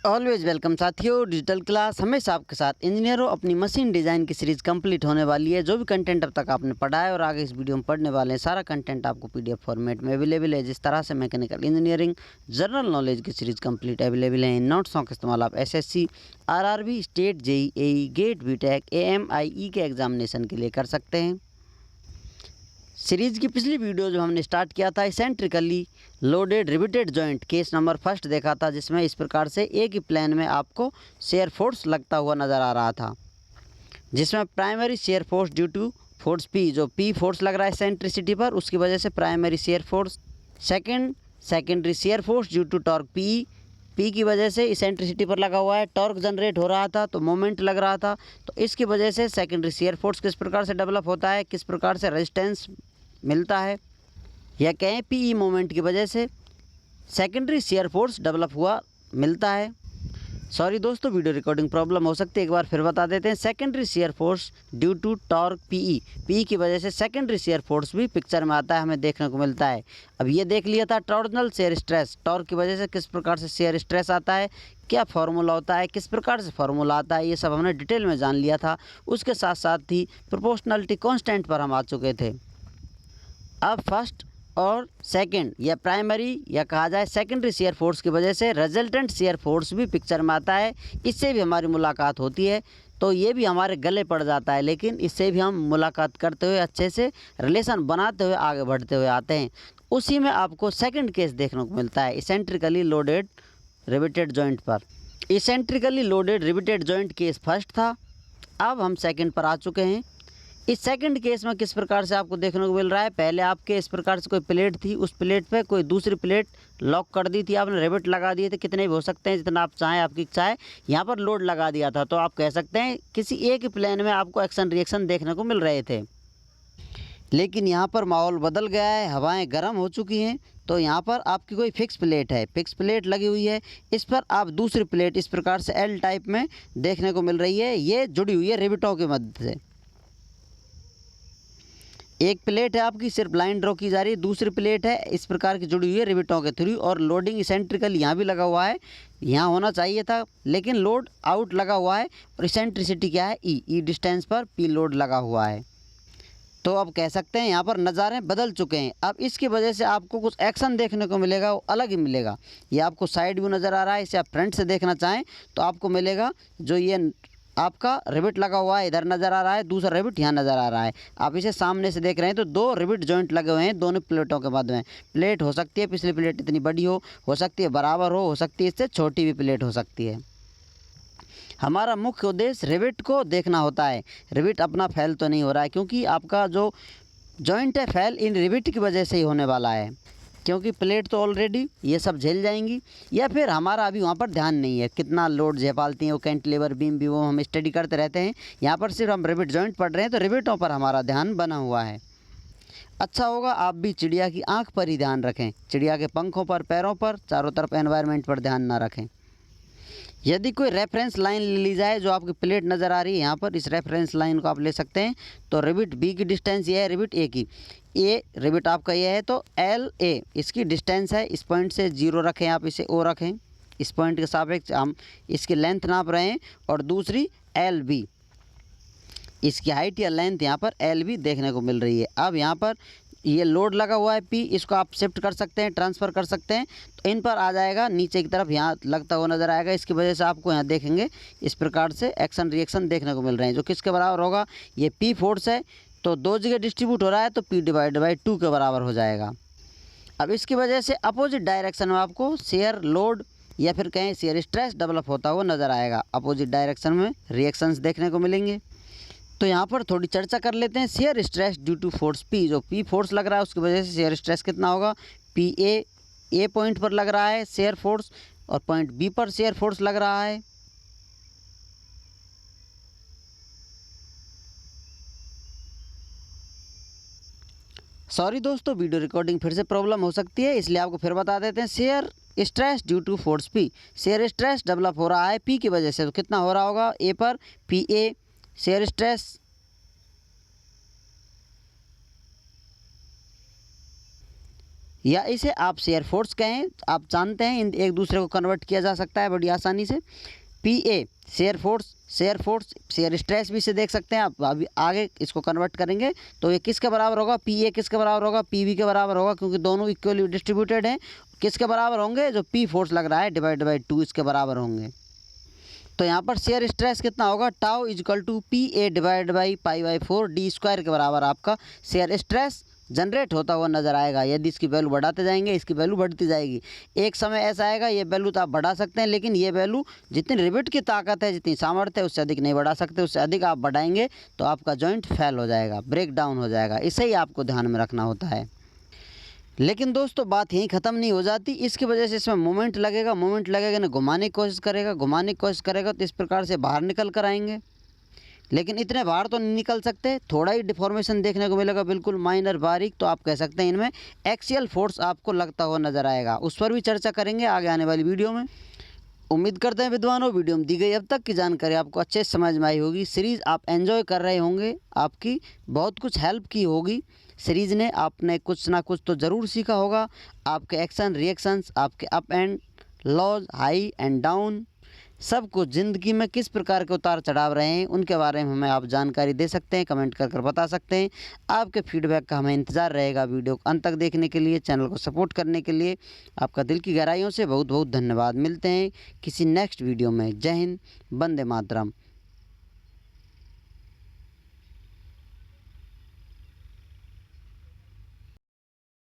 Always welcome साथियों, digital class हमेशा आपके साथ। इंजीनियरों, अपनी मशीन डिज़ाइन की सीरीज़ कंप्लीट होने वाली है। जो भी कंटेंट अब तक आपने पढ़ा है और आगे इस वीडियो में पढ़ने वाले हैं, सारा कंटेंट आपको पीडीएफ फॉर्मेट में अवेलेबल है। जिस तरह से मैकेनिकल इंजीनियरिंग जनरल नॉलेज की सीरीज़ कंप्लीट अवेलेबल है। इन नोट्सों का इस्तेमाल आप SSC, RRB, state, JEE, GATE, BTech, AMIE के एग्जामिनेशन के लिए कर सकते हैं। सीरीज़ की पिछली वीडियो जो हमने स्टार्ट किया था, eccentrically loaded riveted joint case number first देखा था, जिसमें इस प्रकार से एक ही प्लेन में आपको शेयर फोर्स लगता हुआ नज़र आ रहा था, जिसमें primary shear force due to force P, जो पी फोर्स लग रहा है सेंट्रिसिटी पर, उसकी वजह से primary shear force. Secondary shear force due to torque P की वजह से इसेंट्रिसिटी पर लगा हुआ है, टॉर्क जनरेट हो रहा था तो मोमेंट लग रहा था, तो इसकी वजह से सेकेंडरी शेयर फोर्स किस प्रकार से डेवलप होता है, किस प्रकार से रेजिस्टेंस मिलता है, या कहें पीई मोमेंट की वजह से सेकेंडरी शेयर फोर्स डेवलप हुआ मिलता है। सॉरी दोस्तों, वीडियो रिकॉर्डिंग प्रॉब्लम हो सकती है, एक बार फिर बता देते हैं। Secondary shear force due to torque PE की वजह से सेकेंडरी शेयर फोर्स भी पिक्चर में आता है, हमें देखने को मिलता है। अब ये देख लिया था टॉर्जनल शेयर स्ट्रेस, टॉर्क की वजह से किस प्रकार से शेयर स्ट्रेस आता है, क्या फार्मूला होता है, किस प्रकार से फार्मूला आता है, ये सब हमने डिटेल में जान लिया था। उसके साथ साथ ही प्रोपोर्शनलिटी कांस्टेंट पर हम आ चुके थे। अब फर्स्ट और सेकंड या प्राइमरी या कहा जाए सेकेंडरी शेयर फोर्स की वजह से रिजल्टेंट शेयर फोर्स भी पिक्चर में आता है, इससे भी हमारी मुलाकात होती है, तो ये भी हमारे गले पड़ जाता है, लेकिन इससे भी हम मुलाकात करते हुए अच्छे से रिलेशन बनाते हुए आगे बढ़ते हुए आते हैं। उसी में आपको सेकंड केस देखने को मिलता है, इसेंट्रिकली लोडेड रिवेटेड जॉइंट पर। Eccentrically loaded riveted joint case first था, अब हम सेकंड पर आ चुके हैं। इस सेकंड केस में किस प्रकार से आपको देखने को मिल रहा है, पहले आपके इस प्रकार से कोई प्लेट थी, उस प्लेट पे कोई दूसरी प्लेट लॉक कर दी थी, आपने रिवेट लगा दिए थे, कितने भी हो सकते हैं जितना आप चाहें, आपकी इच्छा है। यहाँ पर लोड लगा दिया था, तो आप कह सकते हैं किसी एक प्लेन में आपको एक्शन रिएक्शन देखने को मिल रहे थे। लेकिन यहाँ पर माहौल बदल गया है, हवाएं गर्म हो चुकी हैं, तो यहाँ पर आपकी कोई फिक्स प्लेट है, फिक्स प्लेट लगी हुई है, इस पर आप दूसरी प्लेट इस प्रकार से एल टाइप में देखने को मिल रही है, ये जुड़ी हुई है रिवेटों की मदद से। एक प्लेट है आपकी सिर्फ लाइन ड्रॉ की जा रही है, दूसरी प्लेट है इस प्रकार की जुड़ी हुई है रिवेटों के थ्रू, और लोडिंग इसेंट्रिकल यहाँ भी लगा हुआ है, यहाँ होना चाहिए था लेकिन लोड आउट लगा हुआ है, और इसेंट्रिसिटी क्या है, ई डिस्टेंस पर पी लोड लगा हुआ है। तो अब कह सकते हैं यहाँ पर नज़ारे बदल चुके हैं। अब इसकी वजह से आपको कुछ एक्शन देखने को मिलेगा, वो अलग ही मिलेगा। ये आपको साइड व्यू नज़र आ रहा है, इसे आप फ्रंट से देखना चाहें तो आपको मिलेगा, जो ये आपका रिवेट लगा हुआ है इधर नज़र आ रहा है, दूसरा रिवेट यहाँ नज़र आ रहा है। आप इसे सामने से देख रहे हैं तो दो रिवेट जॉइंट लगे हुए हैं दोनों प्लेटों के मध्य में। प्लेट हो सकती है पिछली प्लेट इतनी बड़ी हो सकती है बराबर हो सकती है इससे छोटी भी प्लेट हो सकती है। हमारा मुख्य उद्देश्य रिवेट को देखना होता है, रिवेट अपना फेल तो नहीं हो रहा है, क्योंकि आपका जो जॉइंट है फेल इन रिवेट की वजह से ही होने वाला है, क्योंकि प्लेट तो ऑलरेडी ये सब झेल जाएंगी, या फिर हमारा अभी वहाँ पर ध्यान नहीं है कितना लोड झेल पाती हैं वो कैंटिलीवर बीम भी, वो हम स्टडी करते रहते हैं। यहाँ पर सिर्फ हम रिवेट जॉइंट पढ़ रहे हैं, तो रिवेटों पर हमारा ध्यान बना हुआ है। अच्छा होगा आप भी चिड़िया की आँख पर ही ध्यान रखें, चिड़िया के पंखों पर, पैरों पर, चारों तरफ एनवायरनमेंट पर ध्यान ना रखें। यदि कोई रेफरेंस लाइन ले ली जाए, जो आपकी प्लेट नज़र आ रही है यहाँ पर, इस रेफरेंस लाइन को आप ले सकते हैं, तो रिवेट बी की डिस्टेंस ये है, रिवेट ए की, ए रिवेट आपका ये है, तो एल ए इसकी डिस्टेंस है, इस पॉइंट से 0 रखें, आप इसे ओ रखें, इस पॉइंट के सापेक्ष हम इसकी लेंथ नाप रहे हैं, और दूसरी एल बी, इसकी हाइट या लेंथ यहाँ पर एल बी देखने को मिल रही है। अब यहाँ पर ये लोड लगा हुआ है पी, इसको आप शिफ्ट कर सकते हैं, ट्रांसफ़र कर सकते हैं, तो इन पर आ जाएगा नीचे की तरफ, यहाँ लगता हुआ नज़र आएगा। इसकी वजह से आपको यहाँ देखेंगे इस प्रकार से एक्शन रिएक्शन देखने को मिल रहे हैं, जो किसके बराबर होगा, ये पी फोर्स है, तो दो जगह डिस्ट्रीब्यूट हो रहा है, तो पी डिवाइड बाई 2 के बराबर हो जाएगा। अब इसकी वजह से अपोजिट डायरेक्शन में आपको शेयर लोड या फिर कहें शेयर स्ट्रेस डेवलप होता हुआ नज़र आएगा, अपोजिट डायरेक्शन में रिएक्शंस देखने को मिलेंगे। तो यहाँ पर थोड़ी चर्चा कर लेते हैं। Shear stress due to force P, जो पी फोर्स लग रहा है उसकी वजह से शेयर स्ट्रेस कितना होगा, पी ए पॉइंट पर लग रहा है शेयर फोर्स, और पॉइंट बी पर शेयर फोर्स लग रहा है। सॉरी दोस्तों, वीडियो रिकॉर्डिंग फिर से प्रॉब्लम हो सकती है, इसलिए आपको फिर बता देते हैं। Shear stress due to force P, shear stress develop हो रहा है पी की वजह से, तो कितना हो रहा होगा, ए पर पी ए शेयर स्ट्रेस, या इसे आप शेयर फोर्स कहें। आप जानते हैं इन एक दूसरे को कन्वर्ट किया जा सकता है बड़ी आसानी से। PA shear force, shear stress भी इसे देख सकते हैं आप। अभी आगे इसको कन्वर्ट करेंगे तो ये किसके बराबर होगा, PA किसके बराबर होगा, PB के बराबर होगा, क्योंकि दोनों इक्वली डिस्ट्रीब्यूटेड हैं। किसके बराबर होंगे, जो P फोर्स लग रहा है डिवाइड बाई 2 इसके बराबर होंगे। तो यहाँ पर शेयर स्ट्रेस कितना होगा, tau is equal to PA divide by π/4 d² के बराबर आपका शेयर स्ट्रेस जनरेट होता हुआ नजर आएगा। यदि इसकी वैल्यू बढ़ाते जाएंगे इसकी वैल्यू बढ़ती जाएगी। एक समय ऐसा आएगा ये वैल्यू तो आप बढ़ा सकते हैं, लेकिन ये वैल्यू जितनी रिवेट की ताकत है, जितनी सामर्थ्य है, उससे अधिक नहीं बढ़ा सकते। उससे अधिक आप बढ़ाएंगे तो आपका जॉइंट फेल हो जाएगा, ब्रेक डाउन हो जाएगा। इसे ही आपको ध्यान में रखना होता है। लेकिन दोस्तों बात यहीं ख़त्म नहीं हो जाती। इसकी वजह से इसमें मोमेंट लगेगा ना, घुमाने की कोशिश करेगा तो इस प्रकार से बाहर निकल कर आएंगे। लेकिन इतने बाहर तो नहीं निकल सकते, थोड़ा ही डिफॉर्मेशन देखने को मिलेगा, बिल्कुल माइनर बारीक। तो आप कह सकते हैं इनमें एक्सियल फोर्स आपको लगता हुआ नज़र आएगा। उस पर भी चर्चा करेंगे आगे आने वाली वीडियो में। उम्मीद करते हैं विद्वानों वीडियो में दी गई अब तक की जानकारी आपको अच्छे से समझ में आई होगी। सीरीज़ आप एंजॉय कर रहे होंगे, आपकी बहुत कुछ हेल्प की होगी सीरीज़ ने। आपने कुछ ना कुछ तो ज़रूर सीखा होगा। आपके एक्शन रिएक्शंस, आपके up and lows, high and down, सब कुछ ज़िंदगी में किस प्रकार के उतार चढ़ाव रहे हैं उनके बारे में हमें आप जानकारी दे सकते हैं, कमेंट कर बता सकते हैं। आपके फीडबैक का हमें इंतज़ार रहेगा। वीडियो को अंत तक देखने के लिए, चैनल को सपोर्ट करने के लिए आपका दिल की गहराइयों से बहुत बहुत धन्यवाद। मिलते हैं किसी नेक्स्ट वीडियो में। जय हिंद, वंदे मातरम।